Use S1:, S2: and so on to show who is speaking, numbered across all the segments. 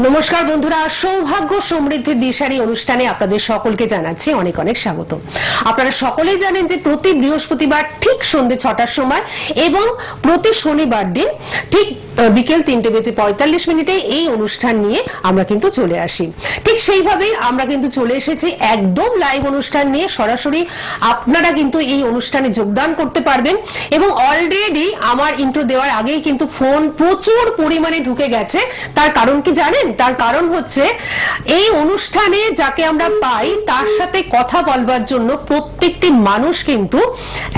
S1: নমস্কার বন্ধুরা, সৌভাগ্য সমৃদ্ধি দিশারি অনুষ্ঠানে আপনাদের সকলকে জানাচ্ছি অনেক অনেক স্বাগত। আপনারা সকলেই জানেন যে প্রতি বৃহস্পতিবার ঠিক সন্ধ্যে 6টার সময় এবং প্রতি শনিবার দিন ঠিক বিকেল 3:45 এই অনুষ্ঠান নিয়ে আমরা কিন্তু চলে আসি। ঠিক সেইভাবেই আমরা কিন্তু চলে এসেছি একদম লাইভ অনুষ্ঠান নিয়ে। সরাসরি আপনারা কিন্তু এই অনুষ্ঠানে যোগদান করতে পারবেন এবং অলরেডি আমার ইন্ট্রো দেওয়ার আগেই কিন্তু ফোন প্রচুর পরিমাণে ঢুকে গেছে। তার কারণ কি জানেন? তার কারণ হচ্ছে এই অনুষ্ঠানে যাকে আমরা পাই তার সাথে কথা বলবার জন্য প্রত্যেকটি মানুষ কিন্তু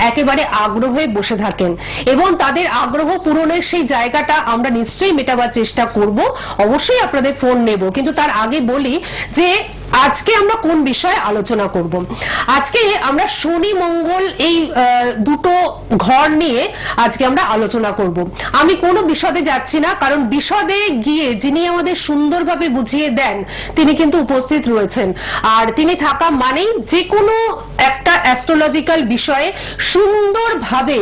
S1: একেবারে আগ্রহে বসে থাকেন এবং তাদের আগ্রহ পূরণের সেই জায়গাটা আমরা নিশ্চয়ই মেটাবার চেষ্টা করব। অবশ্যই আপনাদের ফোন নেব, কিন্তু তার আগে বলি যে আজকে আমরা কোন বিষয়ে আলোচনা করব। আজকে আমরা শনি মঙ্গল এই দুটো ঘর নিয়ে আজকে আমরা আলোচনা করব। আমি কোনো বিশদে যাচ্ছি না, কারণ বিশদে গিয়ে যিনি আমাদের সুন্দরভাবে বুঝিয়ে দেন তিনি কিন্তু উপস্থিত রয়েছেন। আর তিনি থাকা মানেই যে কোনো একটা অ্যাস্ট্রোলজিক্যাল বিষয়ে সুন্দরভাবে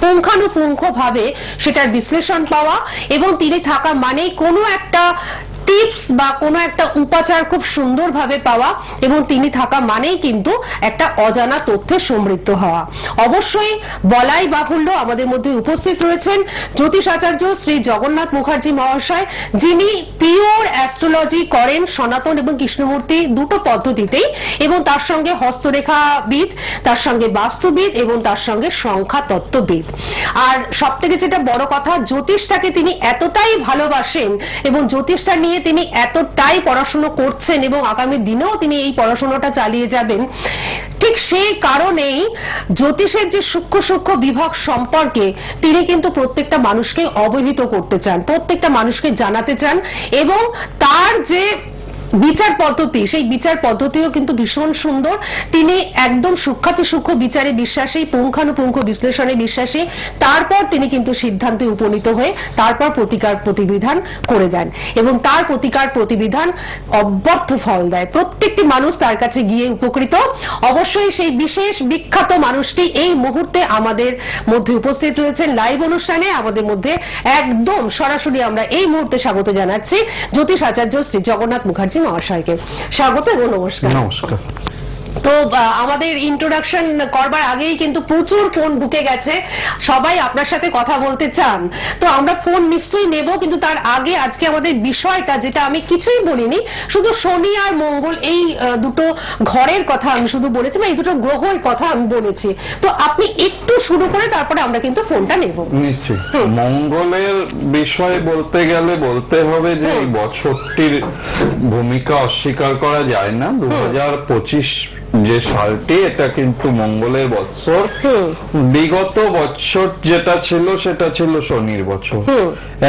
S1: পুঙ্খানুপুঙ্খভাবে সেটার বিশ্লেষণ পাওয়া, এবং তিনি থাকা মানেই কোনো একটা টিপস বা কোনো একটা উপাচার খুব সুন্দরভাবে পাওয়া, এবং তিনি থাকা মানেই কিন্তু একটা অজানা তথ্যে সমৃদ্ধ হওয়া। অবশ্যই বলাই বাহুল্য আমাদের মধ্যে উপস্থিত রয়েছেন জ্যোতিষ আচার্য শ্রী জগন্নাথ মুখার্জি মহাশয়, যিনি পিওর অ্যাস্ট্রোলজি করেন সনাতন এবং কৃষ্ণমূর্তি দুটো পদ্ধতিতেই, এবং তার সঙ্গে হস্তরেখাবিদ, তার সঙ্গে বাস্তুবিদ এবং তার সঙ্গে সংখ্যা তত্ত্ববিদ। আর সব থেকে যেটা বড় কথা, জ্যোতিষটাকে তিনি এতটাই ভালোবাসেন এবং জ্যোতিষটা নিয়ে তিনি এতটাই পড়াশোনা করছেন এবং আগামী দিনেও তিনি এই পড়াশোনাটা চালিয়ে যাবেন। ঠিক সেই কারণেই জ্যোতিষের যে সূক্ষ্ম সূক্ষ্ম বিভাগ সম্পর্কে তিনি কিন্তু প্রত্যেকটা মানুষকে অবহিত করতে চান, প্রত্যেকটা মানুষকে জানাতে চান, এবং তার যে বিচার পদ্ধতি সেই বিচার পদ্ধতিও কিন্তু ভীষণ সুন্দর। তিনি একদম সূক্ষ্মাতি সূক্ষ্ম বিচারে বিশ্বাসী, পুঙ্খানুপুঙ্খ বিশ্লেষণে বিশ্বাসী, তারপর তিনি কিন্তু সিদ্ধান্তে উপনীত হয়ে তারপর প্রতিকার প্রতিবিধান করে দেন, এবং তার প্রতিকার প্রতিবিধান অব্যর্থ ফল দেয়। প্রত্যেকটি মানুষ তার কাছে গিয়ে উপকৃত। অবশ্যই সেই বিশেষ বিখ্যাত মানুষটি এই মুহূর্তে আমাদের মধ্যে উপস্থিত রয়েছেন লাইভ অনুষ্ঠানে। আমাদের মধ্যে একদম সরাসরি আমরা এই মুহূর্তে স্বাগত জানাচ্ছি জ্যোতিষ আচার্য শ্রী জগন্নাথ মুখার্জি মহাশয়কে। স্বাগত এবং নমস্কার।
S2: নমস্কার।
S1: তো আমাদের ইন্ট্রোডাকশন করবার আগেই কিন্তু প্রচুর ফোন ঢুকে গেছে, সবাই আপনার সাথে কথা বলতে চান, তো আমরা ফোন নিশ্চয়ই নেব। কিন্তু তার আগে আজকে আমাদের বিষয়টা, যেটা আমি কিছুই বলিনি, শুধু শনি আর মঙ্গল এই দুটো ঘরের কথা আমি শুধু বলেছি, বা এই দুটো গ্রহের কথা আমি বলেছি। তো আপনি একটু শুরু করে তারপরে আমরা কিন্তু ফোনটা নেব।
S2: নিশ্চয়ই। মঙ্গলের বিষয়ে বলতে গেলে বলতে হবে যে এই বছরটির ভূমিকা অস্বীকার করা যায় না। 2025 যে সালটি, এটা কিন্তু মঙ্গলের বৎসর। বিগত বৎসর যেটা ছিল সেটা ছিল শনির বছর।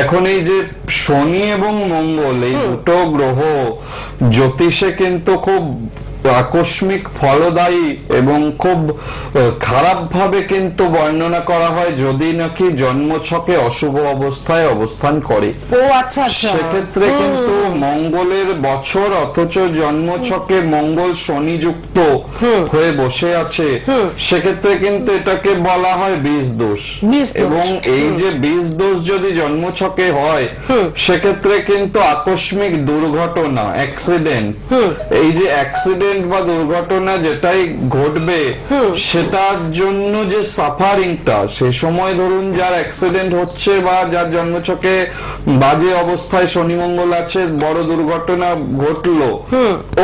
S2: এখন এই যে শনি এবং মঙ্গল এই দুটো গ্রহ জ্যোতিষে কিন্তু খুব আকস্মিক ফলদায়ী এবং খুব খারাপ ভাবে কিন্তু বর্ণনা করা হয় যদি নাকি জন্মছকে অশুভ অবস্থায় অবস্থান করে।
S1: ও আচ্ছা আচ্ছা।
S2: সেক্ষেত্রে কিন্তু মঙ্গলের বছর, অথচ জন্মছকে মঙ্গল শনি যুক্ত হয়ে বসে আছে, সেক্ষেত্রে কিন্তু এটাকে বলা হয় বীজ দোষ। এবং এই যে বীজ দোষ যদি জন্মছকে হয়, সেক্ষেত্রে কিন্তু আকস্মিক দুর্ঘটনা, অ্যাক্সিডেন্ট, এই যে অ্যাক্সিডেন্ট বা দুর্ঘটনা যেটাই ঘটবে, সেটার জন্য যে সাফারিংটা, সে সময় ধরুন যার অ্যাক্সিডেন্ট হচ্ছে বা যার জন্মছকে বাজে অবস্থায় শনি মঙ্গল আছে, বড় দুর্ঘটনা ঘটলো,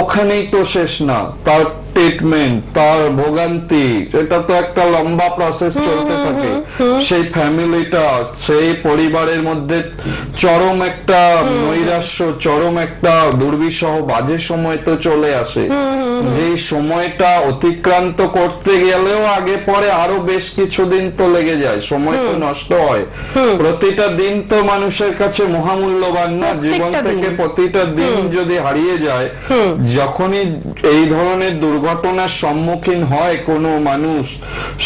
S2: ওখানেই তো শেষ না, তার ট্রিটমেন্ট, তার ভোগান্তি, সেটা তো একটা লম্বা প্রসেস চলতে থাকে। সেই ফ্যামিলিটা, সেই পরিবারের মধ্যে চরম একটা নৈরাশ্য, চরম একটা দুর্বিষহ বাজে সময় তো চলে আসে। যে সময়টা অতিক্রান্ত করতে গেলেও আগে পরে আরো বেশ কিছুদিন তো লেগে যায়, সময় তো নষ্ট হয়। প্রতিটা দিন তো মানুষের কাছে মহামূল্যবান না, জীবন থেকে প্রতিটা দিন যদি হারিয়ে যায়, যখনই এই ধরনের দুর্ঘটনা দুর্ঘটনার সম্মুখীন হয় কোনো মানুষ,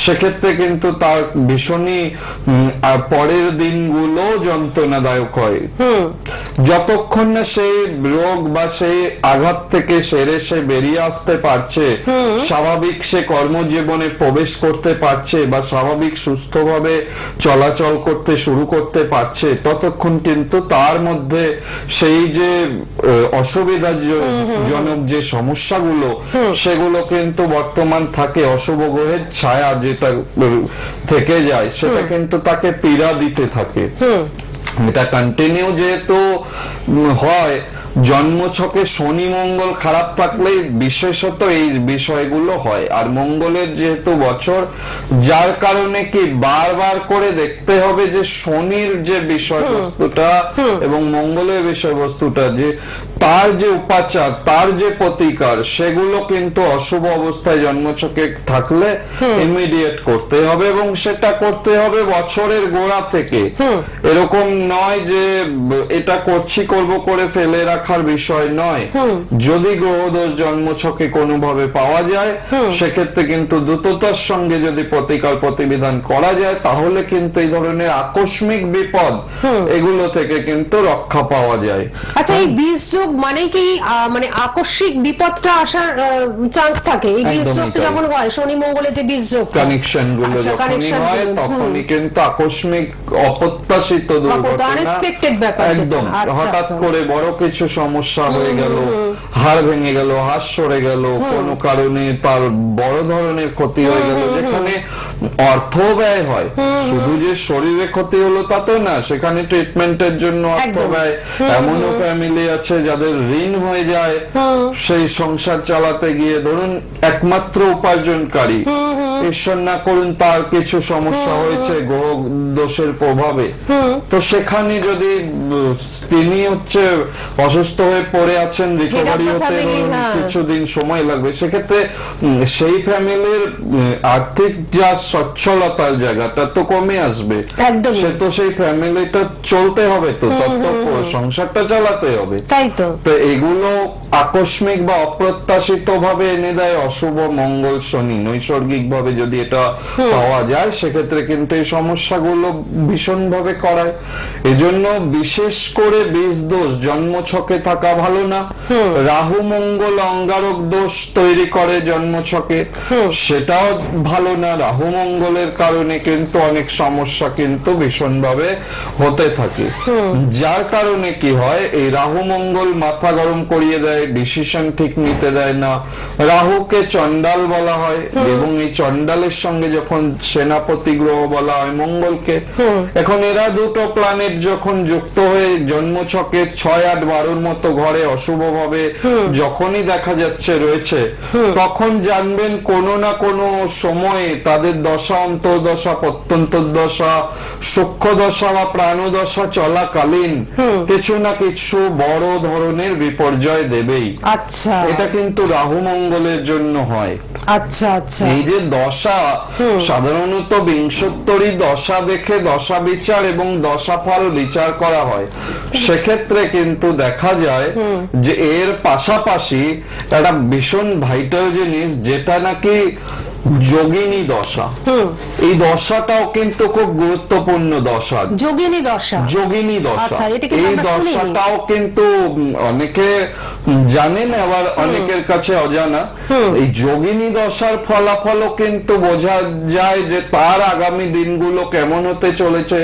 S2: সেক্ষেত্রে কিন্তু তার ভীষণই পরের দিনগুলো যন্ত্রণাদায়ক হয়। যতক্ষণ না সেই রোগ বা সেই আঘাত থেকে সেরে সে বেরিয়ে আসতে পারছে, স্বাভাবিক সে কর্মজীবনে প্রবেশ করতে পারছে বা স্বাভাবিক সুস্থভাবে চলাচল করতে শুরু করতে পারছে, ততক্ষণ কিন্তু তার মধ্যে সেই যে অসুবিধাজনক যে সমস্যাগুলো সেগুলো কিন্তু বর্তমান থাকে, অশুভ গ্রহের ছায়া যেটা থেকে যায় সেটা কিন্তু তাকে পীড়া দিতে থাকে। এটা কন্টিনিউ যেহেতু হয়, জন্মছকে শনি মঙ্গল খারাপ থাকলে বিশেষত এই বিষয়গুলো হয়। আর মঙ্গলের যেহেতু বছর, যার কারণে কি বারবার করে দেখতে হবে যে শনির যে বিষয়বস্তুটা এবং মঙ্গলের বিষয়বস্তুটা, যে তার যে উপাচার, তার যে প্রতিকার, সেগুলো কিন্তু অশুভ অবস্থায় জন্মছকে থাকলে ইমিডিয়েট করতে হবে এবং সেটা করতে হবে বছরের গোড়া থেকে। এরকম নয় যে এটা করব করে ফেলে রাখার বিষয় নয়। যদি গ্রহদোষ জন্মছকে কোনোভাবে পাওয়া যায়, সেক্ষেত্রে কিন্তু দ্রুততার সঙ্গে যদি প্রতিকার প্রতিবিধান করা যায়, তাহলে কিন্তু এই ধরনের আকস্মিক বিপদ এগুলো থেকে কিন্তু রক্ষা পাওয়া যায়।
S1: আচ্ছা, এই বীজ যোগ মানে কি মানে আকস্মিক বিপদটা আসার চান্স থাকে? এই বীজ যোগ যেমন হয়, শনি মঙ্গলের যে বীজ যোগ
S2: কানেকশন গুলো যখনই হয় তখনই কিন্তু আকস্মিক অপ্রত্যাশিত দুর্ঘটনা, একদম হঠাৎ করে বড় কিছু সমস্যা হয়ে গেল, হাড় ভেঙে গেল, হাড় সরে গেল, কোনো কারণে তার বড় ধরনের ক্ষতি হয়ে গেল, যেখানে অর্থ ব্যয় হয়। শুধু যে শরীরে ক্ষতি হলো তা তো না, সেখানে ট্রিটমেন্টের জন্য অর্থ ব্যয়। এমনও ফ্যামিলি আছে যাদের ঋণ হয়ে যায় সেই সংসার চালাতে গিয়ে। ধরুন একমাত্র উপার্জনকারী, ঈশ্বর না করুন তার কিছু সমস্যা হয়েছে গ্রহ দোষের প্রভাবে, তো সেখানে যদি তিনি হচ্ছে অসুস্থ হয়ে পড়ে আছেন, রিকভারি হতে কিছুদিন সময় লাগবে, সেক্ষেত্রে সেই ফ্যামিলির আর্থিক যা সচ্ছলতার জায়গাটা তো কমে আসবে। সে তো সেই ফ্যামিলিটা চলতে হবে, তো সংসারটা চালাতে হবে। তো এগুলো আকস্মিক বা অপ্রত্যাশিত ভাবে এনে দেয় অশুভ মঙ্গল শনি। নৈসর্গিক ভাবে যদি এটা পাওয়া যায়, সেক্ষেত্রে কিন্তু এই সমস্যাগুলো ভীষণ ভাবে করায়। এজন্য বিশেষ করে বীজ দোষ জন্মছকে থাকা ভালো না। রাহু মঙ্গল অঙ্গারক দোষ তৈরি করে জন্মছকে, সেটাও ভালো না। রাহু মঙ্গলের কারণে কিন্তু অনেক সমস্যা কিন্তু ভীষণ ভাবে হতে থাকে, যার কারণে কি হয়, এই রাহু মঙ্গল মাথা গরম করিয়ে দেয়, ডিসিশন ঠিক নিতে দেয় না। রাহুকে চন্ডাল বলা হয় এবং এই চন্ডালের সঙ্গে যখন সেনাপতি গ্রহ বলা হয় মঙ্গলকে। এখন এরা দুটো প্ল্যানেট যখন যুক্ত হয়ে জন্মছকে 6, 8, 12 মতো ঘরে অশুভ ভাবে যখনই দেখা যাচ্ছে রয়েছে, তখন জানবেন কোনো না কোনো সময়ে তাদের দশা, অন্তর্দশা, প্রত্যন্তর্দশা, সূক্ষ্ম দশা বা প্রাণদশা চলাকালীন কিছু না কিছু বড় ধরনের বিপর্যয় দেবেই।
S1: আচ্ছা,
S2: এটা কিন্তু রাহু মঙ্গলের জন্য হয়।
S1: আচ্ছা আচ্ছা,
S2: এই যে দশা, সাধারণত বিংশোত্তরী দশা দেখে দশা বিচার এবং দশা ফল বিচার করা হয়। সেক্ষেত্রে কিন্তু দেখা যায় যে এর পাশাপাশি একটা ভীষণ ভাইটাল জিনিস, যেটা নাকি যোগিনী দশা। এই দশাটাও কিন্তু খুব গুরুত্বপূর্ণ দশা, যোগিনী দশা। এই দশাটাও কিন্তু অনেকে জানেন, আবার অনেকের কাছে অজানা। এই যোগিনী দশার ফলাফলও কিন্তু বোঝা যায় যে তার আগামী দিনগুলো কেমন হতে চলেছে,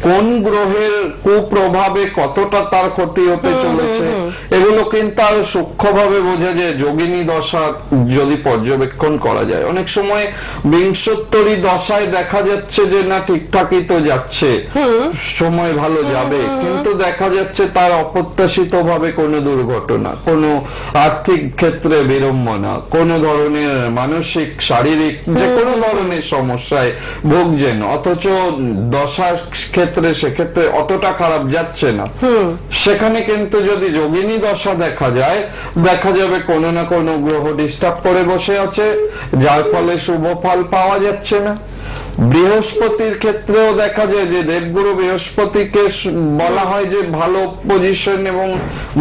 S2: কোন গ্রহের কুপ্রভাবে কতটা তার ক্ষতি হতে চলেছে, এগুলো কিন্তু আরো সূক্ষ্মভাবে বোঝা যায় যোগিনী দশা যদি পর্যবেক্ষণ করা যায়। অনেক সময় বিংশোত্তরী দশায় দেখা যাচ্ছে যে না ঠিকঠাকই তো যাচ্ছে, সময় ভালো যাবে, কিন্তু দেখা যাচ্ছে তার অপ্রত্যাশিত ভাবে কোনো দুর্ঘটনা, কোনো আর্থিক ক্ষেত্রে বিড়ম্বনা, কোনো ধরনের মানসিক, শারীরিক যে কোনো ধরনের সমস্যায় ভুগছেন, অথচ দশার ক্ষেত্রে সেক্ষেত্রে অতটা খারাপ যাচ্ছে না। সেখানে কিন্তু যদি যোগিনী দশা দেখা যায়, দেখা যাবে কোনো না কোনো গ্রহ ডিস্টার্ব করে বসে আছে, যার ফলে শুভ ফল পাওয়া যাচ্ছে না। বৃহস্পতির ক্ষেত্রেও দেখা যায় যে দেবগুরু বৃহস্পতিকে বলা হয় যে ভালো পজিশন এবং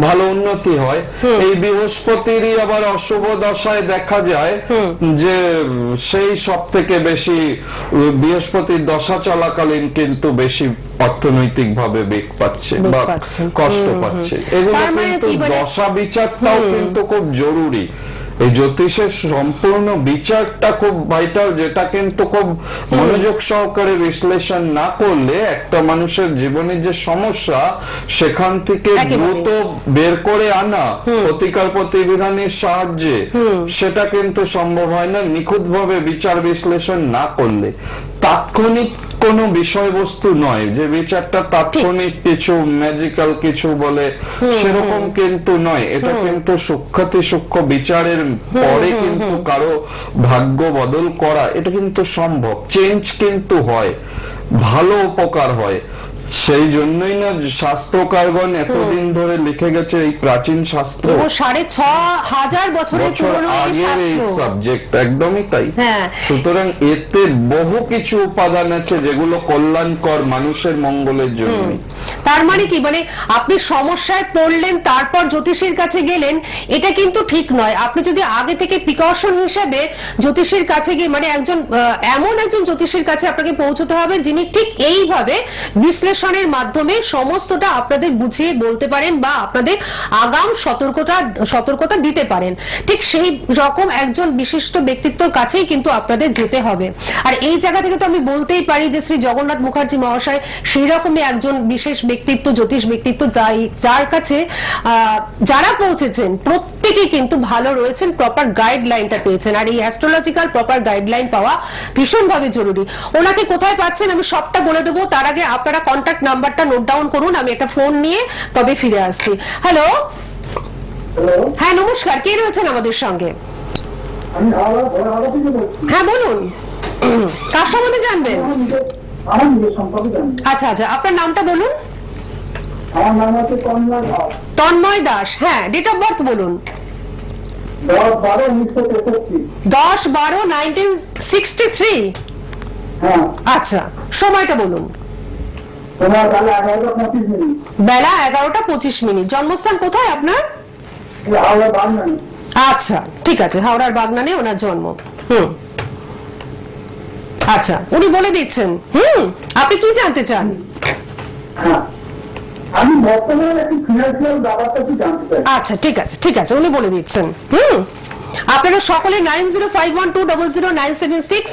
S2: ভালো উন্নতি হয়। এই বৃহস্পতিরই আবার অশুভ দশায় দেখা যায় যে সেই সব থেকে বেশি বৃহস্পতির দশা চলাকালীন কিন্তু বেশি অর্থনৈতিক ভাবে বেগ পাচ্ছে বা কষ্ট পাচ্ছে। এগুলো কিন্তু দশা বিচারটাও কিন্তু খুব জরুরি। এই জ্যোতিষের সম্পূর্ণ বিচারটা খুব ভাইটাল, যেটা কিন্তু খুব মনোযোগ সহকারে বিশ্লেষণ না করলে একটা মানুষের জীবনের যে সমস্যা সেখান থেকে দ্রুত বের করে আনা প্রতিকার প্রতিবিধানের সাহায্যে সেটা কিন্তু সম্ভব হয় না নিখুঁতভাবে বিচার বিশ্লেষণ না করলে। তাৎক্ষণিক কোনো বিষয়বস্তু নয় যে বিচারটা তাৎক্ষণিক কিছু ম্যাজিক্যাল কিছু বলে সেরকম কিন্তু নয়। এটা কিন্তু সূক্ষ্ম বিচারের পরে কিন্তু কারো ভাগ্য বদল করা এটা কিন্তু সম্ভব। চেঞ্জ কিন্তু হয়, ভালো উপকার হয়। সেই জন্যই না শাস্ত্রকারগণ এতদিন ধরে লিখে গেছে এই প্রাচীন শাস্ত্র,
S1: 6500 বছরের পুরনো এই
S2: সাবজেক্ট। একদমই তাই। সুতরাং এতে বহু কিছু উপাদান আছে যেগুলো কল্যাণকর মানুষের মঙ্গলের জন্য।
S1: তার মানে কি, মানে আপনি সমস্যায় পড়লেন তারপর জ্যোতিষীর কাছে গেলেন, এটা কিন্তু ঠিক নয়। আপনি যদি আগে থেকে প্রিকশন হিসেবে জ্যোতিষীর কাছে গিয়ে, মানে এমন একজন জ্যোতিষীর কাছে আপনাকে পৌঁছতে হবে যিনি ঠিক এইভাবে বিশ্লেষণের মাধ্যমে সমস্তটা আপনাদের বুঝিয়ে বলতে পারেন বা আপনাদের আগাম সতর্কতা দিতে পারেন। ঠিক সেই রকম একজন বিশিষ্ট ব্যক্তিত্বর কাছেই কিন্তু আপনাদের যেতে হবে। আর এই জায়গা থেকে তো আমি বলতেই পারি যে শ্রী জগন্নাথ মুখার্জি মহাশয় সেই রকমই একজন বিশেষ ব্যক্তিত্ব, জ্যোতিষ ব্যক্তিত্ব, যার কাছে যারা পৌঁছেছেন প্রত্যেকেই কিন্তু ভালো রয়েছেন, প্রপার গাইডলাইনটা পেয়েছেন। আর এই অ্যাস্ট্রোলজিক্যাল প্রপার গাইডলাইন পাওয়া ভীষণভাবে জরুরি। ওনাকে কোথায় পাচ্ছেন আমি সবটা বলে দেবো, তার আগে আপনারা কন্ট্যাক্ট নাম্বারটা নোট ডাউন করুন। আমি একটা ফোন নিয়ে তবে ফিরে আসছি। হ্যালো, হ্যাঁ নমস্কার, কে রয়েছেন আমাদের সঙ্গে? হ্যাঁ বলুন, কার সম্বন্ধে জানবেন? আচ্ছা আচ্ছা, আপনার নামটা বলুন।
S3: আমার নাম হচ্ছে তন্ময় দাস।
S1: তন্ময় দাস, হ্যাঁ ডেট অফ বার্থ বলুন। 10/12/1963।
S3: হ্যাঁ
S1: আচ্ছা, সময়টা বলুন। বেলা 11টা 25 মিনিট। জন্মস্থান কোথায় আপনার? আচ্ছা ঠিক আছে, হাওড়ার বাগনানে ওনার জন্ম। আচ্ছা, উনি বলে দিচ্ছেন। আপনি কি জানতে চান?
S3: আমি বর্তমানে একটি ফিনান্সিয়াল ব্যাপারটা কি জানতে চাই।
S1: আচ্ছা ঠিক আছে ঠিক আছে, উনি বলে দিচ্ছেন। আপনারা সকলে 9051200976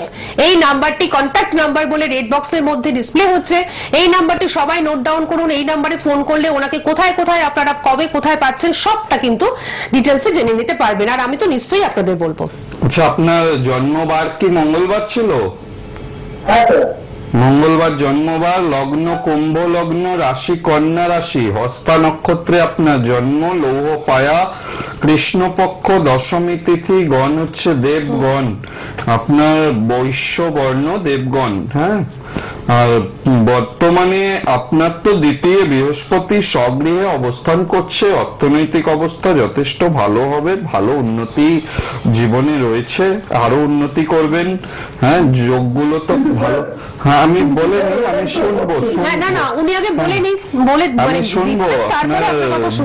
S1: এই নাম্বারটি কন্ট্যাক্ট নাম্বার বলে রেড বক্সের মধ্যে ডিসপ্লে হচ্ছে। এই নাম্বারটি সবাই নোট ডাউন করুন। এই নাম্বারে ফোন করলে ওনাকে কোথায় কোথায় আপনারা কবে কোথায় পাচ্ছেন সবটা কিন্তু ডিটেলসে জেনে নিতে পারবেন। আর আমি তো নিশ্চয়ই আপনাদের বলবো।
S2: আচ্ছা, আপনার জন্মবার কি মঙ্গলবার ছিল?
S3: হ্যাঁ
S2: মঙ্গলবার জন্মবার, লগ্ন কুম্ভ লগ্ন, রাশি কন্যা রাশি, হস্তা নক্ষত্রে আপনার জন্ম, লৌহ পায়া, কৃষ্ণপক্ষ, দশমী তিথি, গণ হচ্ছে দেবগণ, আপনার বৈশ্য বর্ণ দেবগণ। হ্যাঁ, আর বর্তমানে আপনার তো দ্বিতীয় বৃহস্পতি স্বগৃহে অবস্থান করছে। অর্থনৈতিক অবস্থা যথেষ্ট ভালো হবে, ভালো উন্নতি জীবনে রয়েছে, আরো উন্নতি করবেন। হ্যাঁ, যোগগুলো তো ভালো। হ্যাঁ, আমি বলে নিই, আমি শুনবো। আমি শুনবো। আপনার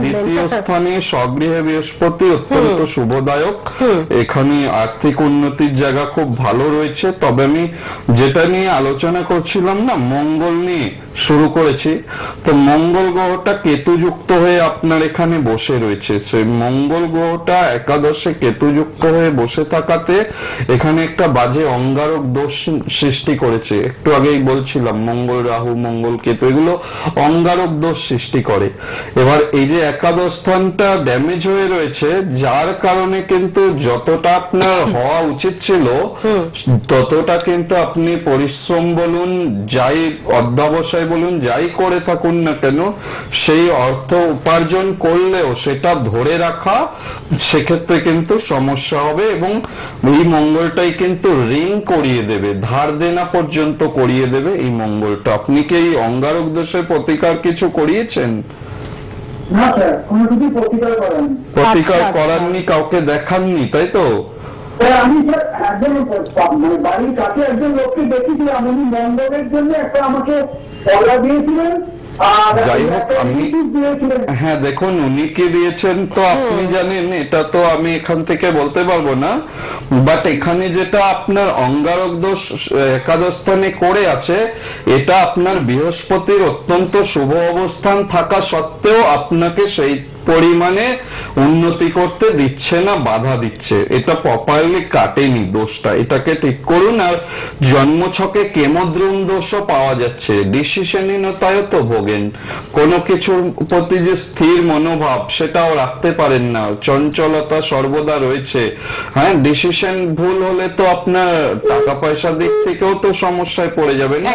S2: দ্বিতীয় স্থানে স্বগৃহে বৃহস্পতি অত্যন্ত শুভদায়ক। এখানে আর্থিক উন্নতির জায়গা খুব ভালো রয়েছে। তবে আমি যেটা নিয়ে আলোচনা করছিলাম না, মঙ্গল নিয়ে শুরু করেছি, তো মঙ্গল গ্রহটা কেতুযুক্ত হয়ে আপনার এখানে বসে রয়েছে। সেই মঙ্গল গ্রহটা একাদশে কেতুযুক্ত হয়ে বসে থাকাতে এখানে একটা বাজে অঙ্গারক দোষ সৃষ্টি করেছে। একটু আগেই বলছিলাম মঙ্গল রাহু, মঙ্গল কেতু এগুলো অঙ্গারক দোষ সৃষ্টি করে। এবার এই যে একাদশ স্থানটা ড্যামেজ হয়ে রয়েছে, যার কারণে কিন্তু যতটা আপনার হওয়া উচিত ছিল ততটা কিন্তু আপনি পরিশ্রম বলুন, যাই অধ্যবসায় বলুন, যাই করে থাকুন না কেন, সেই অর্থ উপার্জন করলেও সেটা ধরে রাখা সেক্ষেত্রে কিন্তু সমস্যা হবে। এবং এই মঙ্গলটাই কিন্তু ঋণ করিয়ে দেবে, ধার দেনা পর্যন্ত করিয়ে দেবে এই মঙ্গলটা। আপনি কি এই অঙ্গারক দোষের প্রতিকার কিছু করিয়েছেন?
S3: না স্যার, কোনো কিছু প্রতিকার করেননি।
S2: প্রতিকার করাননি, কাউকে দেখাননি, তাই তো?
S3: আমি স্যার একজন মানে বাড়ির কাছে একজন লোককে দেখেছিলাম, উনি মঙ্গলের জন্য একটা আমাকে পড়া দিয়েছিলেন।
S2: যাই হোক, আমি হ্যাঁ দেখুন উনি কি দিয়েছেন তো আপনি জানেন, এটা তো আমি এখান থেকে বলতে পারবো না, বাট এখানে যেটা আপনার অঙ্গারক দোষ একাদশ স্থানে করে আছে, এটা আপনার বৃহস্পতির অত্যন্ত শুভ অবস্থান থাকা সত্ত্বেও আপনাকে সেই পরিমাণে উন্নতি করতে দিচ্ছে না, বাধা দিচ্ছে। এটা প্রপারলি কাটেনি দোষটা, এটাকে ঠিক করুন। আর জন্মছকে কেমদ্রুম দোষও পাওয়া যাচ্ছে, ডিসিশনহীনতায়ও তো ভোগেন, কোনো কিছুর প্রতি যে স্থির মনোভাব সেটাও রাখতে পারেন না, চঞ্চলতা সর্বদা রয়েছে। হ্যাঁ, ডিসিশন ভুল হলে তো আপনার টাকা পয়সার দিক থেকেও তো সমস্যায় পড়ে যাবেন না,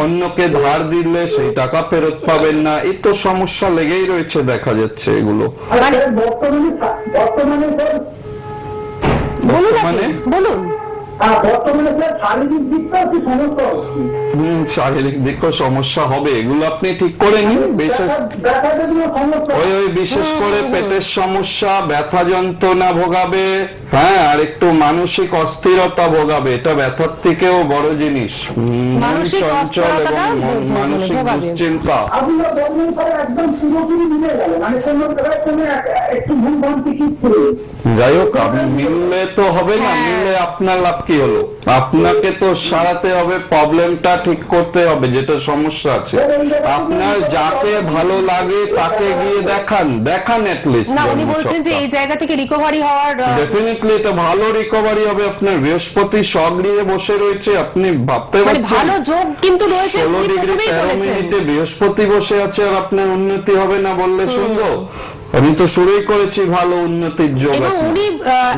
S2: অন্যকে ধার দিলে সেই টাকা ফেরত পাবেন না, এই তো সমস্যা লেগেই রয়েছে দেখা যাচ্ছে এগুলো।
S1: বলুন
S2: শারীরিক দিকেও সমস্যা হবে, এগুলো আপনি ঠিক করে নিন। বিশেষ করে পেটের সমস্যা, ব্যথা যন্ত্রণা ভোগাবে, হ্যাঁ, আর একটু মানসিক অস্থিরতা ভোগাবে, এটা ব্যথার থেকেও বড় জিনিস। চঞ্চল এবং মানসিক দুশ্চিন্তা। যাই হোক, আপনি মিললে তো হবে না, মিললে আপনার লাভ কি হলো? আপনাকে তো সারাতে হবে, প্রবলেমটা ঠিক করতে হবে, যেটা সমস্যা আছে। আপনার যাকে ভালো লাগে তাকে গিয়ে দেখান অ্যাটলিস্ট।
S1: না, উনি বলছেন যে এই জায়গা থেকে রিকভারি হওয়ার
S2: ডেফিনেটলি এটা ভালো রিকভারি হবে। আপনার বৃহস্পতি স্বগৃহে বসে রয়েছে, আপনি ভাবতে পারছেন
S1: ভালো যোগ কিন্তু রয়েছে,
S2: 16 ডিগ্রি 13 মিনিটে বৃহস্পতি বসে আছে, আর আপনার উন্নতি হবে না বললে শুনবো? আমি তো শুরুই করেছি ভালো উন্নতির যোগ।
S1: এবং উনি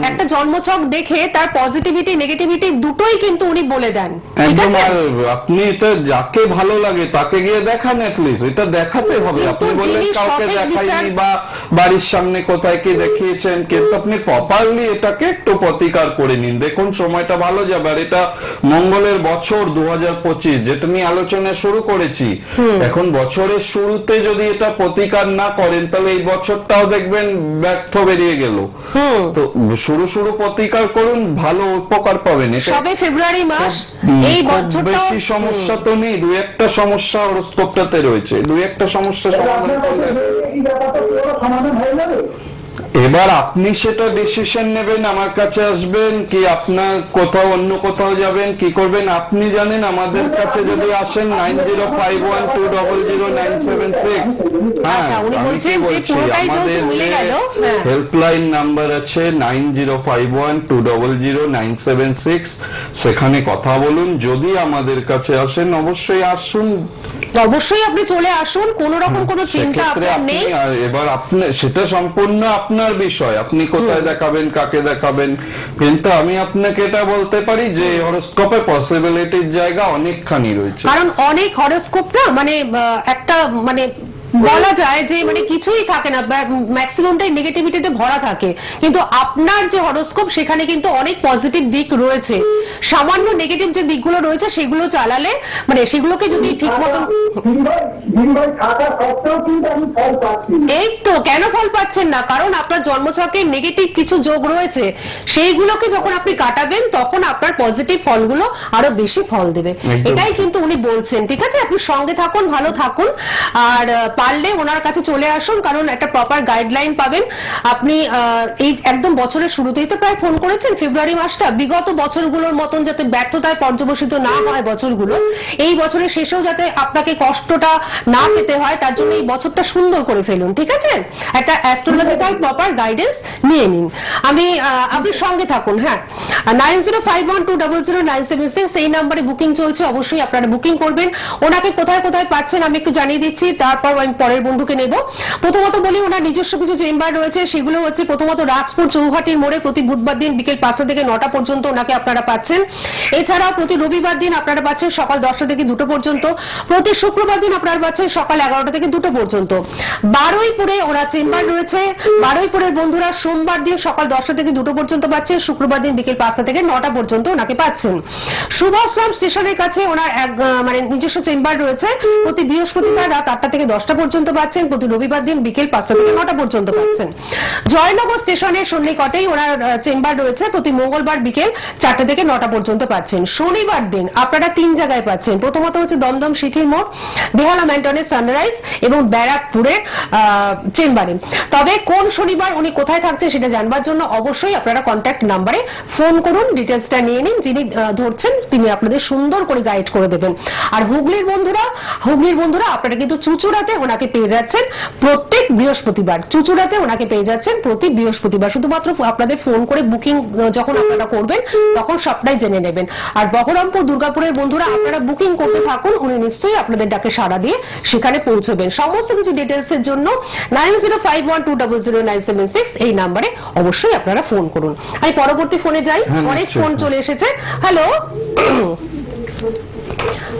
S1: একটা জন্মছক দেখে তার পজিটিভিটি নেগেটিভিটি দুটোই কিন্তু উনি বলে দেন।
S2: একদম, আর আপনি এটা যাকে ভালো লাগে তাকে গিয়ে দেখান অ্যাটলিস্ট, এটা দেখাতে হবে। আপনি বললেন কাউকে দেখাইনি বা বাড়ির সামনে কোথায় কি দেখিয়েছেন, কিন্তু আপনি প্রপারলি এটাকে একটু প্রতিকার করে নিন। দেখুন সময়টা ভালো যাবে। আর এটা মঙ্গলের বছর 2025, যেটা নিয়ে আলোচনা শুরু করেছি, এখন বছরের শুরুতে যদি এটা প্রতিকার না করেন তাহলে এই বছর টাও দেখবেন ব্যর্থ বেরিয়ে গেল। তো শুরু প্রতিকার করুন, ভালো উপকার পাবেন।
S1: সবে ফেব্রুয়ারি মাস, এই বছরটা
S2: বেশি সমস্যা তো নেই, দুই একটা সমস্যা হরোস্কোপটাতে রয়েছে, দুই একটা সমস্যা সমাধান করলে এবার আপনি সেটা ডিসিশন নেবেন, আমার কাছে আসবেন কি আপনার কোথাও অন্য কোথাও যাবেন, কি করবেন আপনি জানেন। আমাদের কাছে যদি আসেন 9051200976, হ্যাঁ
S1: উনি বলছেন যে পুরোটাই যেহেতু মিলে গেল,
S2: হেল্পলাইন নাম্বার আছে 9051200976, সেখানে কথা বলুন। যদি আমাদের কাছে আসেন অবশ্যই আসুন,
S1: অবশ্যই আপনি চলে আসুন, কোন রকম কোনো চিন্তা আপনার নেই।
S2: আর এবার আপনি সেটা সম্পূর্ণ আপনার বিষয়, আপনি কোথায় দেখাবেন, কাকে দেখাবেন, কিন্তু আমি আপনাকে এটা বলতে পারি যে হরোস্কোপে পসিবিলিটির জায়গা অনেকখানি রয়েছে।
S1: কারণ অনেক হরোস্কোপ না মানে একটা মানে বলা যায় যে মানে কিছুই থাকে না, ম্যাক্সিমামটাই নেগেটিভিটিতে ভরা থাকে, কিন্তু আপনার যে হরোস্কোপ সেখানে কিন্তু অনেক পজিটিভ দিক রয়েছে। সামান্য নেগেটিভ যে দিকগুলো রয়েছে সেগুলো চালালে মানে সেগুলোকে যদি ঠিক মতন, এই তো কেন ফল পাচ্ছেন না, কারণ আপনার জন্মছকে নেগেটিভ কিছু যোগ রয়েছে, সেইগুলোকে যখন আপনি কাটাবেন তখন আপনার পজিটিভ ফলগুলো আরো বেশি ফল দেবে। এটাই কিন্তু উনি বলছেন। ঠিক আছে, আপনি সঙ্গে থাকুন, ভালো থাকুন, আর পারলে ওনার কাছে চলে আসুন, কারণ একটা প্রপার গাইডলাইন পাবেন। আপনি এই একদম বছরের শুরুতেই তো প্রায় ফোন করেছেন, ফেব্রুয়ারি মাসটা বিগত বছরগুলোর মতন যাতে ব্যর্থতায় পর্যবসিত না হয় বছরগুলো, এই বছরের শেষেও যাতে আপনাকে কষ্টটা না পেতে হয়, তার জন্য এই বছরটা সুন্দর করে ফেলুন। ঠিক আছে, একটা অ্যাস্ট্রোলজিক্যাল প্রপার গাইডেন্স নিয়ে নিন। আপনি সঙ্গে থাকুন। হ্যাঁ, 9051200976 এই নাম্বারে বুকিং চলছে, অবশ্যই আপনারা বুকিং করবেন। ওনাকে কোথায় কোথায় পাচ্ছেন আমি একটু জানিয়ে দিচ্ছি, তারপর আমি পরের বন্ধুকে নেব। প্রথমত বলি, ওনার নিজস্ব কিছু চেম্বার রয়েছে, সেগুলো হচ্ছে প্রথমত রাজপুর চৌহাটির মোড়ে প্রতি বুধবার দিন বিকেল 5টা থেকে 9টা পর্যন্ত ওনাকে আপনারা পাচ্ছেন। এছাড়াও প্রতি রবিবার দিন আপনারা পাচ্ছেন সকাল 10টা থেকে 2টো পর্যন্ত, প্রতি শুক্রবার দিন আপনারা পাচ্ছেন সকাল 11টা থেকে 2টো পর্যন্ত। বারুইপুরে ওনার চেম্বার রয়েছে, বারুইপুরের বন্ধুরা সোমবার দিন সকাল 10টা থেকে 2টো পর্যন্ত পাচ্ছেন, শুক্রবার দিন বিকেল 5টা থেকে 9টা পর্যন্ত ওনাকে পাচ্ছেন। সুভাষগ্রাম স্টেশনের কাছে ওনার মানে নিজস্ব চেম্বার রয়েছে, প্রতি বৃহস্পতিবার রাত 8টা থেকে 10টা পর্যন্ত পাচ্ছেন, প্রতি রবিবার দিন বিকেল 5টা থেকে 9টা পর্যন্ত পাচ্ছেন। জয়নগর স্টেশনের সন্নিকটেই ওনার চেম্বার রয়েছে, প্রতি মঙ্গলবার বিকেল 4টা থেকে 9টা পর্যন্ত পাচ্ছেন। শনিবার দিন আপনারা 3 জায়গায় পাচ্ছেন, প্রথমত হচ্ছে দমদম সিথির মোড়, বেহালা ম্যান্টনের সানরাইজ এবং ব্যারাকপুরের চেম্বারে। তবে কোন শনিবার উনি কোথায় থাকছে সেটা জানবার জন্য অবশ্যই আপনারা কন্ট্যাক্ট নাম্বারে ফোন করুন, ডিটেলসটা নিয়ে নিন, যিনি ধরছেন তিনি আপনাদের সুন্দর করে গাইড করে দেবেন। আর হুগলির বন্ধুরা আপনারা কিন্তু চুচুড়াতে ওনাকে পেয়ে যাচ্ছেন প্রত্যেক বৃহস্পতিবার, চুচুড়াতে ওনাকে পেয়ে যাচ্ছেন প্রতি বৃহস্পতিবার। শুধুমাত্র আপনাদের ফোন করে বুকিং যখন আপনারা করবেন তখন সবটাই জেনে নেবেন। আর বহরমপুর দুর্গাপুরের বন্ধুরা আপনারা বুকিং করতে থাকুন, উনি নিশ্চয়ই আপনাদের ডাকে সাড়া দিয়ে সেখানে পৌঁছবেন। সমস্ত কিছু ডিটেলস এর জন্য 9051200976 এই নাম্বারে অবশ্যই আপনারা ফোন করুন। আমি পরবর্তী ফোনে যাই, অনেক ফোন চলে এসেছে। হ্যালো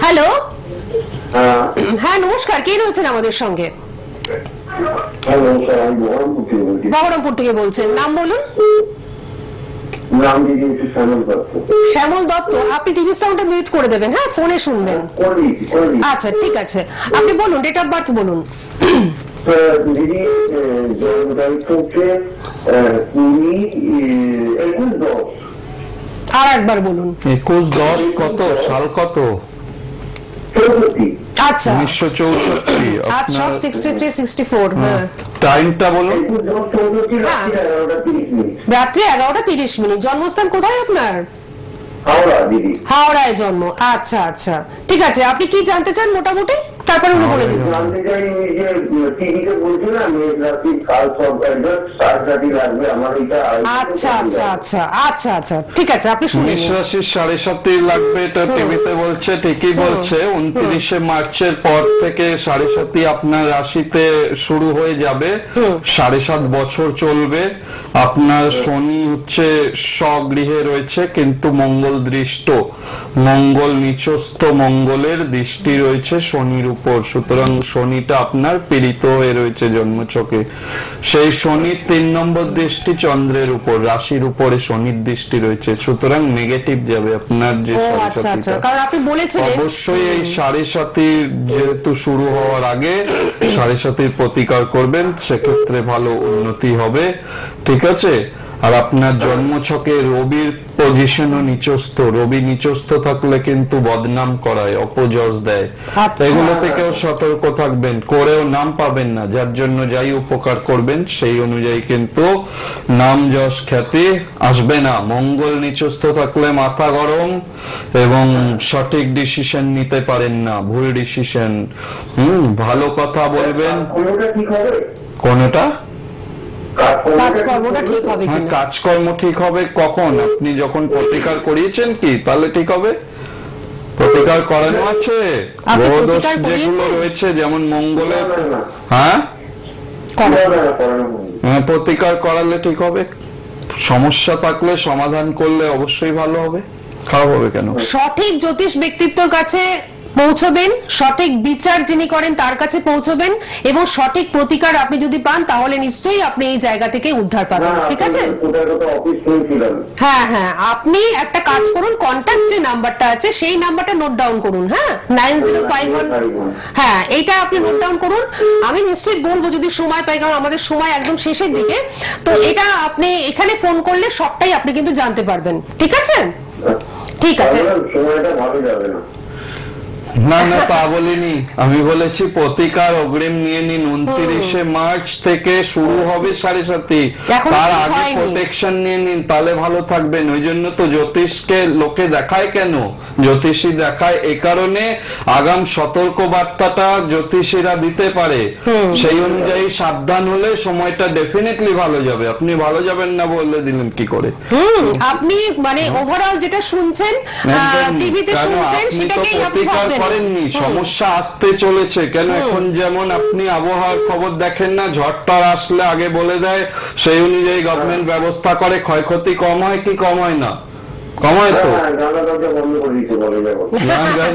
S1: হ্যালো, হ্যাঁ নমস্কার, কে রয়েছেন আমাদের সঙ্গে? বহরমপুর থেকে বলছেন, নাম বলুন। শ্যামল দত্ত, আপনি টিভি সাউন্ডটা মিউট করে দেবেন, হ্যাঁ ফোনে শুনবেন। আচ্ছা ঠিক আছে, আপনি বলুন, ডেট অফ বার্থ বলুন।
S3: দিদি জন্ম তারিখ হচ্ছে 20-21-10।
S1: আর একবার বলুন।
S2: 21-10 কত সাল, কত?
S3: 64।
S1: আচ্ছা
S2: 1964।
S1: আচ্ছা 63-64। হ্যাঁ
S2: টাইমটা বলুন।
S3: 21-10-14
S1: রাত্রি 11টা 30। জন্মস্থান কোথায় আপনার?
S3: হাওড়া দিদি।
S1: হাওড়ায় জন্ম। আচ্ছা আচ্ছা ঠিক আছে, আপনি কি জানতে চান মোটামুটি, তারপরে উনি বলে দিচ্ছেন।
S3: জানতে চাই যে টিভিতে বলছিলাম মেঘ রাত্রি কাল সব সাড়ে রাতি লাগবে আমার এটা।
S1: আচ্ছা আচ্ছা আচ্ছা আচ্ছা আচ্ছা ঠিক আছে, আপনি শুনুন।
S2: মেষ রাশির 7.5 লাগবে, এটা টিভিতে বলছে, ঠিকই বলছে। 29শে মার্চের পর থেকে 7.5 আপনার রাশিতে শুরু হয়ে যাবে, 7.5 বছর চলবে। আপনার শনি হচ্ছে স্বগৃহে রয়েছে, কিন্তু মঙ্গল দৃষ্ট, মঙ্গল নিচস্থ, মঙ্গলের দৃষ্টি রয়েছে শনির উপর। সুতরাং শনিটা আপনার পীড়িত হয়ে রয়েছে জন্মছকে। সেই শনির 3 নম্বর দৃষ্টি চন্দ্রের উপর, রাশির উপরে শনির দৃষ্টি রয়েছে। সুতরাং নেগেটিভ যাবে আপনার যে
S1: আচ্ছা আচ্ছা, কারণ আপনি বলেছিলেন
S2: অবশ্যই এই 7.5 যেহেতু শুরু হওয়ার আগে 7.5 প্রতিকার করবেন, সেক্ষেত্রে ভালো উন্নতি হবে। ঠিক আছে। আর আপনার জন্মছকে রবির পজিশনও নিচস্থ, রবি নিচস্থ থাকলে কিন্তু বদনাম করায়, অপযশ দেয়। এগুলো থেকেও সতর্ক থাকবেন, করেও নাম পাবেন না। যার জন্য যাই উপকার করবেন সেই অনুযায়ী কিন্তু নাম যশ খ্যাতি আসবে না। মঙ্গল নিচস্থ থাকলে মাথা গরম এবং সঠিক ডিসিশন নিতে পারেন না, ভুল ডিসিশন। ভালো কথা বলবেন। কোনটা?
S1: কাজকর্মটা ঠিক হবে কিনা?
S2: কাজকর্ম ঠিক হবে কখন? আপনি যখন প্রতিকার করিয়েছেন কি তাহলে ঠিক হবে? প্রতিকার করানো আছে, গ্রহ দোষ যেগুলো রয়েছে যেমন মঙ্গলের, হ্যাঁ প্রতিকার করালে ঠিক হবে। সমস্যা থাকলে সমাধান করলে অবশ্যই ভালো হবে, খারাপ হবে কেন?
S1: সঠিক জ্যোতিষ ব্যক্তিত্বর কাছে পৌঁছবেন, সঠিক বিচার যিনি করেন তার কাছে পৌঁছবেন, এবং সঠিক প্রতিকার আপনি যদি পান তাহলে নিশ্চয়ই আপনি এই জায়গা থেকে উদ্ধার পাবেন। ঠিক আছে। হ্যাঁ হ্যাঁ, আপনি একটা কাজ করুন, কন্ট্যাক্ট যে নাম্বারটা আছে সেই নাম্বারটা নোট ডাউন করুন। হ্যাঁ 9051, হ্যাঁ এইটা আপনি নোট ডাউন করুন। আমি নিশ্চয়ই বলবো যদি সময় পাই, কারণ আমাদের সময় একদম শেষের দিকে, তো এটা আপনি এখানে ফোন করলে সবটাই আপনি কিন্তু জানতে পারবেন। ঠিক আছে। ঠিক আছে,
S3: সময়টা ভালো যাবে না।
S2: না না তা বলিনি, আমি বলেছি প্রতিকার অগ্রিম নিয়ে নিন। 29শে মার্চ থেকে শুরু হবে 7.5, তার আগে প্রোটেকশন নিয়ে নিন, তাহলে ভালো থাকবেন। ওই জন্য তো জ্যোতিষকে লোকে দেখায় কেন? জ্যোতিষী দেখায় এই কারণে আগাম সতর্ক বার্তাটা জ্যোতিষীরা দিতে পারে, সেই অনুযায়ী সাবধান হলে সময়টা ডেফিনেটলি ভালো যাবে। আপনি ভালো যাবেন না বললে দিলেন কি করে?
S1: আপনি মানে ওভারঅল যেটা শুনছেন টিভিতে শুনছেন সেটাকেই আপনি ভাববেন।
S2: করেননি, সমস্যা আসতে চলেছে। কেন এখন যেমন আপনি আবহাওয়ার খবর দেখেন না, ঝড় আসলে আগে বলে দেয়, সেই অনুযায়ী গভর্নমেন্ট ব্যবস্থা করে, ক্ষয়ক্ষতি কম হয় কি কম হয় না? কমায় তো
S3: হ্যাঁ, গাঁজা দরজা বন্ধ করে দিতে বলে যাবো।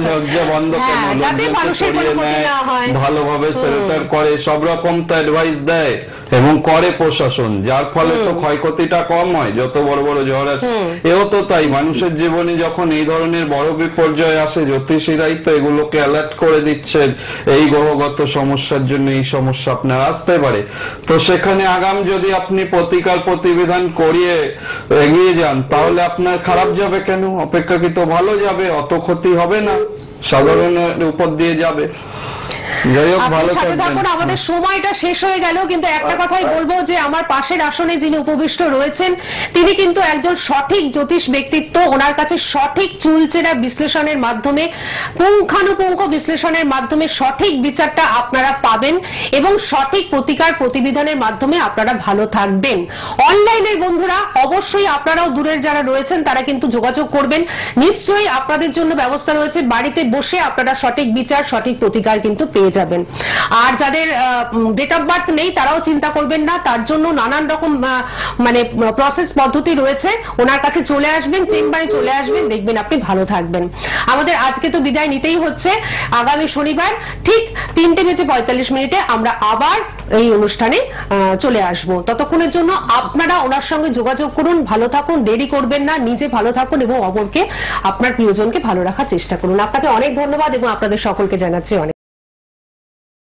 S2: লজ্জা বন্ধ কেন,
S1: হ্যাঁ, যাতে
S2: লোকজনকে
S1: মানুষের কোনো
S2: সরিয়ে
S1: ক্ষতি
S2: নেয়,
S1: না হয়।
S2: ভালোভাবে শেল্টার করে, সব রকম তো অ্যাডভাইস দেয় এবং করে প্রশাসন, যার ফলে তো ক্ষয়ক্ষতিটা কম হয়। যত বড় বড় ঝড় আছে এও তো তাই, মানুষের জীবনে যখন এই ধরনের বড় বিপর্যয় আসে জ্যোতিষীরাই তো এগুলোকে অ্যালার্ট করে দিচ্ছেন, এই গ্রহগত সমস্যার জন্য এই সমস্যা আপনার আসতে পারে। তো সেখানে আগাম যদি আপনি প্রতিকার প্রতিবিধান করিয়ে এগিয়ে যান তাহলে আপনার খারাপ যাবে কেন, অপেক্ষাকৃত ভালো যাবে, অত ক্ষতি হবে না, সাধারণের উপর দিয়ে যাবে। যাই হোক, ভালো
S1: আপনার সাথে থাকুন।
S2: থাকবেন।
S1: আমাদের সময়টা শেষ হয়ে গেল, কিন্তু একটা কথাই বলবো যে আমার পাশের আসনে যিনি উপবিষ্ট রয়েছেন তিনি কিন্তু একজন সঠিক জ্যোতিষ ব্যক্তিত্ব। ওনার কাছে সঠিক চুলচেরা বিশ্লেষণের মাধ্যমে, পুঙ্খানুপুঙ্খ বিশ্লেষণের মাধ্যমে সঠিক বিচারটা আপনারা পাবেন এবং সঠিক প্রতিকার প্রতিবিধানের মাধ্যমে আপনারা ভালো থাকবেন। অনলাইনের বন্ধুরা অবশ্যই আপনারাও দূরের যারা রয়েছেন তারা কিন্তু যোগাযোগ করবেন, নিশ্চয়ই আপনাদের জন্য ব্যবস্থা রয়েছে, বাড়িতে বসে আপনারা সঠিক বিচার সঠিক প্রতিকার কিন্তু পেয়ে যাবেন। আর যাদের ডেট অফ বার্থ নেই তারাও চিন্তা করবেন না, তার জন্য নানান রকম মানে প্রসেস পদ্ধতি রয়েছে, ওনার কাছে চলে আসবেন, চেম্বারে চলে আসবেন, দেখবেন আপনি ভালো থাকবেন। আমাদের আজকে তো বিদায় নিতেই হচ্ছে, আগামী শনিবার ঠিক 3:45 আমরা আবার এই অনুষ্ঠানে চলে আসব। ততক্ষণের জন্য আপনারা ওনার সঙ্গে যোগাযোগ করুন, ভালো থাকুন, দেরি করবেন না, নিজে ভালো থাকুন এবং অপরকে, আপনার প্রিয়জনকে ভালো রাখার চেষ্টা করুন। আপনাকে অনেক ধন্যবাদ এবং আপনাদের সকলকে জানাচ্ছি অনেক